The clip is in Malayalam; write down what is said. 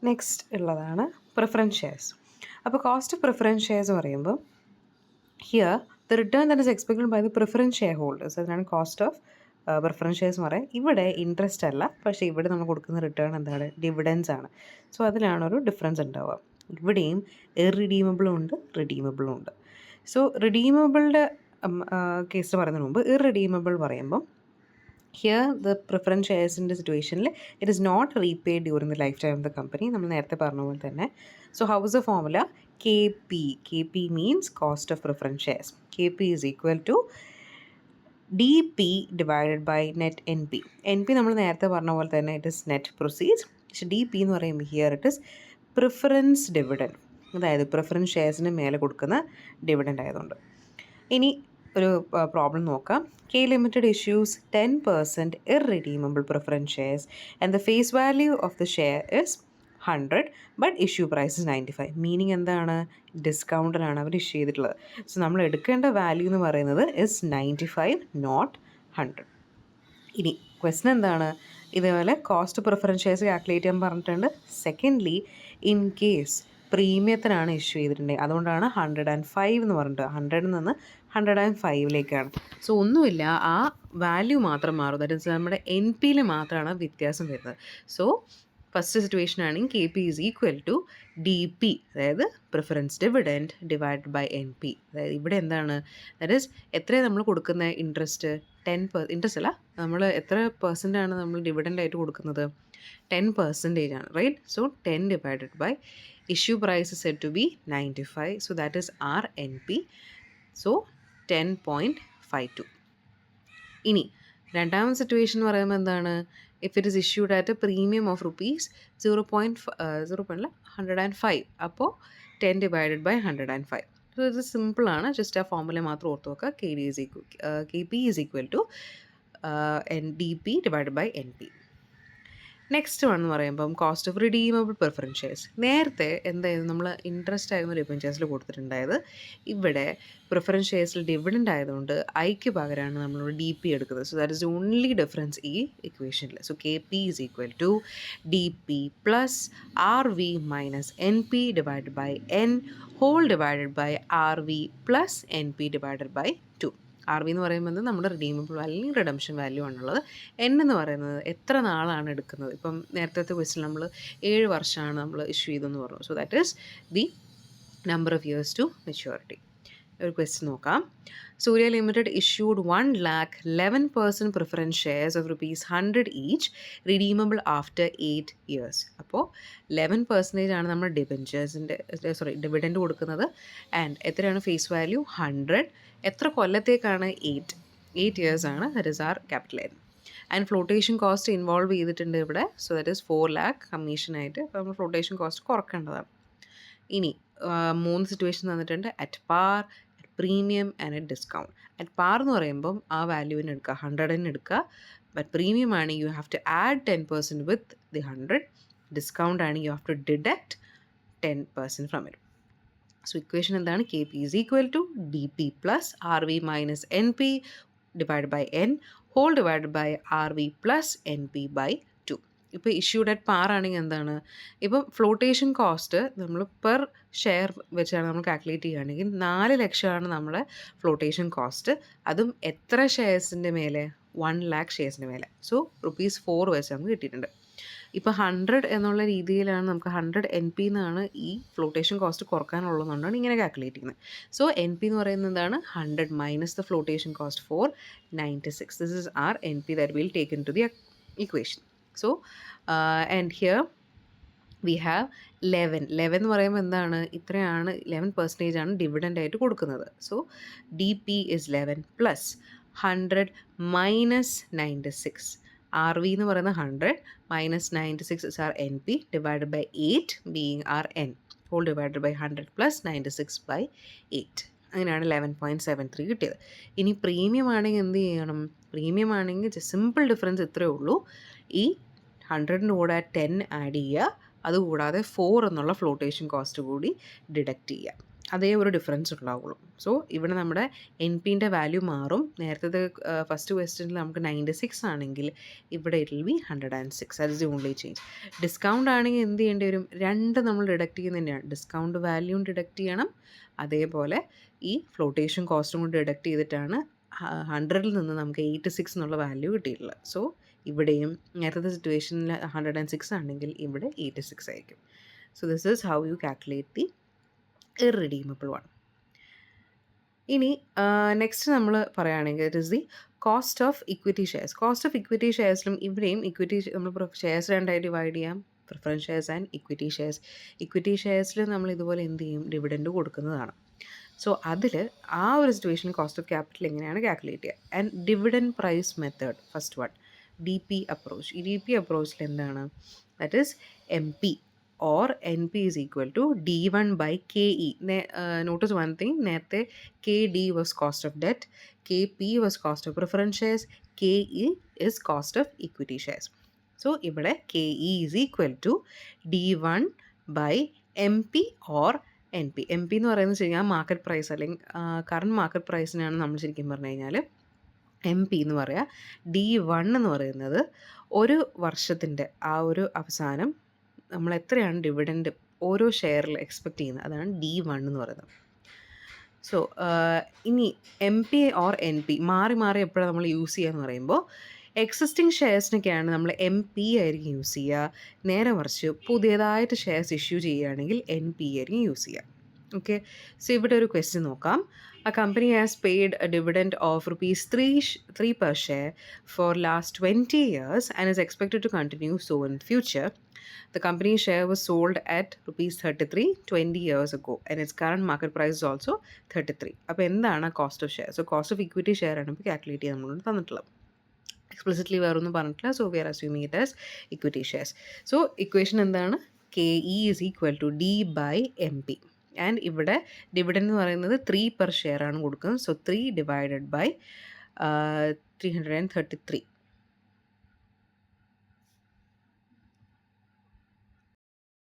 നെക്സ്റ്റ് ഉള്ളതാണ് പ്രിഫറൻസ് ഷെയർസ്. അപ്പോൾ കോസ്റ്റ് ഓഫ് പ്രിഫറൻസ് ഷെയർസ് എന്ന് പറയുമ്പോൾ here the return that is expected by the preference share holders, അതിനാണ് കോസ്റ്റ് ഓഫ് പ്രിഫറൻസ് ഷെയർസ് എന്ന് പറയാം. ഇവിടെ ഇൻട്രസ്റ്റ് അല്ല, പക്ഷേ ഇവിടെ നമ്മൾ കൊടുക്കുന്ന റിട്ടേൺ എന്താണ്, ഡിവിഡൻസ് ആണ്. സോ അതിലാണ് ഒരു ഡിഫറൻസ് ഉണ്ടാവുക. ഇവിടെയും ഇറിഡീമബിളും ഉണ്ട്, റിഡീമബിളും ഉണ്ട്. സോ റിഡീമബിളുടെ കേസ് പറയുന്നതിന് മുമ്പ് ഇറിഡീമബിൾ പറയുമ്പം ഹിയർ ദ പ്രിഫറൻസ് ഷെയർസിൻ്റെ സിറ്റുവേഷനിൽ it is not repaid during the lifetime of the company. നമ്മൾ നേരത്തെ പറഞ്ഞ പോലെ തന്നെ. So how is the formula? K P means cost of preference shares. K P is equal to D P divided by net N P. N P നമ്മൾ നേരത്തെ പറഞ്ഞ പോലെ തന്നെ ഇറ്റ് ഇസ് നെറ്റ് പ്രൊസീഡ്സ്. പക്ഷേ ഡി പി എന്ന് പറയുമ്പോൾ here it is preference dividend, അതായത് പ്രിഫറൻസ് ഷെയർസിന് മേലെ കൊടുക്കുന്ന ഡിവിഡൻഡ് ആയതുകൊണ്ട്. ഇനി ഒരു പ്രോബ്ലം നോക്കാം. K limited issues 10% irredeemable preference shares and the face value of the share is 100 but issue price is 95. Meaning എന്താണ്? ഡിസ്കൗണ്ടിലാണ് അവർ ഇഷ്യൂ ചെയ്തിട്ടുള്ളത്. സോ നമ്മൾ എടുക്കേണ്ട വാല്യൂ എന്ന് പറയുന്നത് ഇസ് 95 നോട്ട് 100. ഇനി ക്വസ്റ്റൻ എന്താണ്? ഇതേപോലെ കോസ്റ്റ് പ്രിഫറൻസ് ഷെയർസ് കാൽക്കുലേറ്റ് ചെയ്യാൻ പറഞ്ഞിട്ടുണ്ട്. സെക്കൻഡ്ലി, ഇൻ കേസ് പ്രീമിയത്തിനാണ് ഇഷ്യൂ ചെയ്തിട്ടുണ്ടെങ്കിൽ അതുകൊണ്ടാണ് 105 എന്ന് പറഞ്ഞിട്ട് 100 നിന്ന് 105ലേക്കാണ്. സോ ഒന്നുമില്ല, ആ വാല്യൂ മാത്രം മാറും. ദാറ്റ് ഇസ് നമ്മുടെ എൻ പിയിൽ മാത്രമാണ് വ്യത്യാസം വരുന്നത്. സോ ഫസ്റ്റ് സിറ്റുവേഷൻ ആണെങ്കിൽ K P is equal to D P, അതായത് preference dividend divide by N P. അതായത് ഇവിടെ എന്താണ്, ദാറ്റ് ഈസ് എത്രയാണ് നമ്മൾ കൊടുക്കുന്ന ഇൻട്രസ്റ്റ്? 10%. ഇൻട്രസ്റ്റ് അല്ല, നമ്മൾ എത്ര പെർസെൻ്റാണ് നമ്മൾ ഡിവിഡൻ്റ് ആയിട്ട് കൊടുക്കുന്നത്? 10% ആണ്, right? So 10 divided by issue price set to be 95. So that is R N P. So 10.52. ഇനി രണ്ടാമത്തെ സിറ്റുവേഷൻ എന്ന് പറയുമ്പോൾ എന്താണ്? If it is issued at a premium of rupees 0.105, അപ്പോൾ 10 ഡിവൈഡഡ് ബൈ 105. സോ ഇത് സിമ്പിളാണ്, ജസ്റ്റ് ആ ഫോർമുല മാത്രം ഓർത്ത് നോക്കുക. K P is equal to D P divided by N P. Next one എന്ന് പറയുമ്പം cost of redeemable preference shares. നേരത്തെ എന്തായിരുന്നു, നമ്മൾ ഇൻട്രസ്റ്റ് ആയിരുന്നു പ്രിഫറൻസ് ഷെയർസിൽ കൊടുത്തിട്ടുണ്ടായത്. ഇവിടെ പ്രിഫറൻസ് ഷെയർസിൽ ഡിവിഡൻഡ് ആയതുകൊണ്ട് ഐക്ക് പകരമാണ് നമ്മൾ ഡി പി എടുക്കുന്നത്. So that is only difference ഈ ഇക്വേഷനിൽ. So K P is equal to D P plus R V minus N P divided by N whole divided by R V plus N P divided by 2. R V എന്ന് പറയുന്നത് നമ്മുടെ റിഡീമബിൾ വാല്യൂ അല്ലെങ്കിൽ റിഡംഷൻ വാല്യൂ ആണുള്ളത്. എൻ എന്ന് പറയുന്നത് എത്ര നാളാണ് എടുക്കുന്നത്. ഇപ്പം നേരത്തെ ക്വസ്റ്റ്യൻ നമ്മൾ 7 വർഷമാണ് നമ്മൾ ഇഷ്യൂ ചെയ്തെന്ന് പറഞ്ഞു. So that is the number of years to maturity. ഒരു ക്വസ്റ്റ്യൻ നോക്കാം. Surya limited issued 1,11% preference shares of ₹100 each redeemable after 8 years. അപ്പോൾ 11% ആണ് നമ്മൾ ഡിവിഡൻഡ് കൊടുക്കുന്നത്. ആൻഡ് എത്രയാണ് ഫേസ് വാല്യൂ? 100. എത്ര കൊല്ലത്തേക്കാണ്? 8 years ആണ്. That is R capital N. And flotation cost involve ചെയ്തിട്ടുണ്ട് ഇവിടെ. സോ ദറ്റ് ഇസ് 4 lakh കമ്മീഷനായിട്ട്. അപ്പോൾ നമ്മൾ ഫ്ലോട്ടേഷൻ കോസ്റ്റ് കുറക്കേണ്ടതാണ്. ഇനി 3 സിറ്റുവേഷൻ തന്നിട്ടുണ്ട്. At par, at premium and at discount. At par എന്ന് പറയുമ്പം ആ വാല്യൂവിന് എടുക്കുക, 100 എടുക്കുക. ബട്ട് പ്രീമിയം ആണ് you have to add 10% with the 100. Discount ആണ് you have to deduct 10% from it. So equation എന്താണ്? K P is equal to D P plus R V minus N P divide by N whole divide by R V plus N P by 2. ഇപ്പോൾ ഇഷ്യൂഡ് അറ്റ് പാർ ആണെങ്കിൽ എന്താണ്? ഇപ്പം ഫ്ലോട്ടേഷൻ കോസ്റ്റ് നമ്മൾ പെർ ഷെയർ വെച്ചാണ് നമ്മൾ കാൽക്കുലേറ്റ് ചെയ്യുകയാണെങ്കിൽ 4 ലക്ഷമാണ് നമ്മുടെ ഫ്ലോട്ടേഷൻ കോസ്റ്റ്. അതും എത്ര ഷെയർസിൻ്റെ മേലെ? 1 lakh ഷെയർസിൻ്റെ മേലെ. സോ ₹4 വെച്ച് നമുക്ക് കിട്ടിയിട്ടുണ്ട്. ഇപ്പോൾ 100 എന്നുള്ള രീതിയിലാണ് നമുക്ക് 100 എൻ പി എന്നാണ് ഈ ഫ്ലോട്ടേഷൻ കോസ്റ്റ് കുറക്കാനുള്ളതുകൊണ്ടാണ് ഇങ്ങനെ കാൽക്കുലേറ്റ് ചെയ്യുന്നത്. സോ എൻ പി എന്ന് പറയുന്നത് എന്താണ്? 100 minus the flotation cost 496. This is R N P that will take into the equation. So and here we have 11 എന്ന് പറയുമ്പോൾ എന്താണ്? ഇത്രയാണ് 11% ആണ് ഡിവിഡൻ്റ് ആയിട്ട് കൊടുക്കുന്നത്. So D P is 11 plus 100 minus 96. R V എന്ന് പറയുന്നത് 100 minus 96 is R N P divided by 8 being R N whole divided by 100 plus 96 by 8. അങ്ങനെയാണ് 11.73 കിട്ടിയത്. ഇനി പ്രീമിയം ആണെങ്കിൽ എന്ത് ചെയ്യണം? പ്രീമിയം ആണെങ്കിൽ സിമ്പിൾ ഡിഫറൻസ് ഇത്രയേ ഉള്ളൂ. ഈ 100ൻ്റെ കൂടെ 10 ആഡ് ചെയ്യുക, അതുകൂടാതെ 4 എന്നുള്ള ഫ്ലോട്ടേഷൻ കോസ്റ്റ് കൂടി ഡിഡക്റ്റ് ചെയ്യുക. അതേ ഒരു ഡിഫറൻസ് ഉണ്ടാവുള്ളൂ. സോ ഇവിടെ നമ്മുടെ എൻ പിൻ്റെ വാല്യൂ മാറും. നേരത്തെ ഫസ്റ്റ് ക്വസ്റ്റ്യനിൽ നമുക്ക് 96 ആണെങ്കിൽ ഇവിടെ it will be 106. That is the only change. Discount ആണെങ്കിൽ എന്ത് ചെയ്യേണ്ടി വരും? 2 നമ്മൾ ഡിഡക്റ്റ് ചെയ്യുന്നത് തന്നെയാണ്. ഡിസ്കൗണ്ട് വാല്യൂം ഡിഡക്റ്റ് ചെയ്യണം, അതേപോലെ ഈ ഫ്ലോട്ടേഷൻ കോസ്റ്റും കൂടി ഡിഡക്റ്റ് ചെയ്തിട്ടാണ് 100ൽ നിന്ന് നമുക്ക് 86 എന്നുള്ള വാല്യൂ കിട്ടിയിട്ടുള്ളത്. സോ ഇവിടെയും നേരത്തെ സിറ്റുവേഷനിൽ 106 ആണെങ്കിൽ ഇവിടെ 86 ആയിരിക്കും. So this is how you calculate the irredeemable one. ഇനി നെക്സ്റ്റ് നമ്മൾ പറയുകയാണെങ്കിൽ it is the cost of equity shares. Cost of equity ഷെയർസിലും ഇവിടെയും ഇക്വിറ്റി നമ്മൾ ഷെയർസ് രണ്ടായി ഡിവൈഡ് ചെയ്യാം, preference shares and equity shares. Equity ഷെയർസിൽ നമ്മൾ ഇതുപോലെ എന്ത് ചെയ്യും? ഡിവിഡൻഡ് കൊടുക്കുന്നതാണ്. സോ അതിൽ ആ ഒരു സിറ്റുവേഷനിൽ കോസ്റ്റ് ഓഫ് ക്യാപിറ്റൽ എങ്ങനെയാണ് കാൽക്കുലേറ്റ് ചെയ്യുക? And dividend price method first one, D P approach. ഈ ഡി പി അപ്രോച്ചിൽ എന്താണ്? That is M P or NP is equal to D1 by KE. Notice one thing, നേരത്തെ KD was cost of debt, KP was cost of preference shares, KE is cost of equity shares. So ഇവിടെ KE is equal to D1 by MP or NP. MP എന്ന് പറയുന്നത് ശരിക്കും മാർക്കറ്റ് പ്രൈസ് അല്ലെങ്കിൽ കറണ്ട് മാർക്കറ്റ് പ്രൈസിനാണ് നമ്മൾ ശരിക്കും പറഞ്ഞു കഴിഞ്ഞാൽ എം പി എന്ന് പറയുക. D1 എന്ന് പറയുന്നത് ഒരു വർഷത്തിൻ്റെ ആ ഒരു അവസാനം നമ്മൾ എത്രയാണ് ഡിവിഡൻഡ് ഓരോ ഷെയറിൽ എക്സ്പെക്റ്റ് ചെയ്യുന്നത്, അതാണ് D1 എന്ന് പറയുന്നത്. സോ ഇനി M P or N P മാറി മാറി എപ്പോഴാണ് നമ്മൾ യൂസ് ചെയ്യുക എന്ന് പറയുമ്പോൾ, എക്സിസ്റ്റിംഗ് ഷെയർസിനൊക്കെയാണ് നമ്മൾ എം പി ആയിരിക്കും യൂസ് ചെയ്യുക. നേരെ മറിച്ച് പുതിയതായിട്ട് ഷെയർസ് ഇഷ്യൂ ചെയ്യുകയാണെങ്കിൽ എൻ പി ആയിരിക്കും യൂസ് ചെയ്യുക. ഓക്കെ, സോ ഇവിടെ ഒരു ക്വസ്റ്റ്യൻ നോക്കാം. A company has paid a dividend of rupees 3 per share for last 20 years and is expected to continue so in future. The company's share was sold at rupees 33 20 years ago and its current market price is also 33. അപ്പോൾ എന്താണ് cost of share? So cost of equity share ആണ് ഇപ്പോൾ കാൽക്കുലേറ്റ് ചെയ്യാൻ നമ്മളോട് തന്നിട്ടുള്ളത്. എക്സ്പ്ലിസിറ്റ്ലി വേറൊന്നും പറഞ്ഞിട്ടില്ല. So we are assuming it as equity shares. So equation എന്താണ്? KE is equal to D by MP. And ഇവിടെ ഡിവിഡൻഡ് എന്ന് പറയുന്നത് 3 പെർ ഷെയർ ആണ് കൊടുക്കുന്നത്. So 3 divided by 333.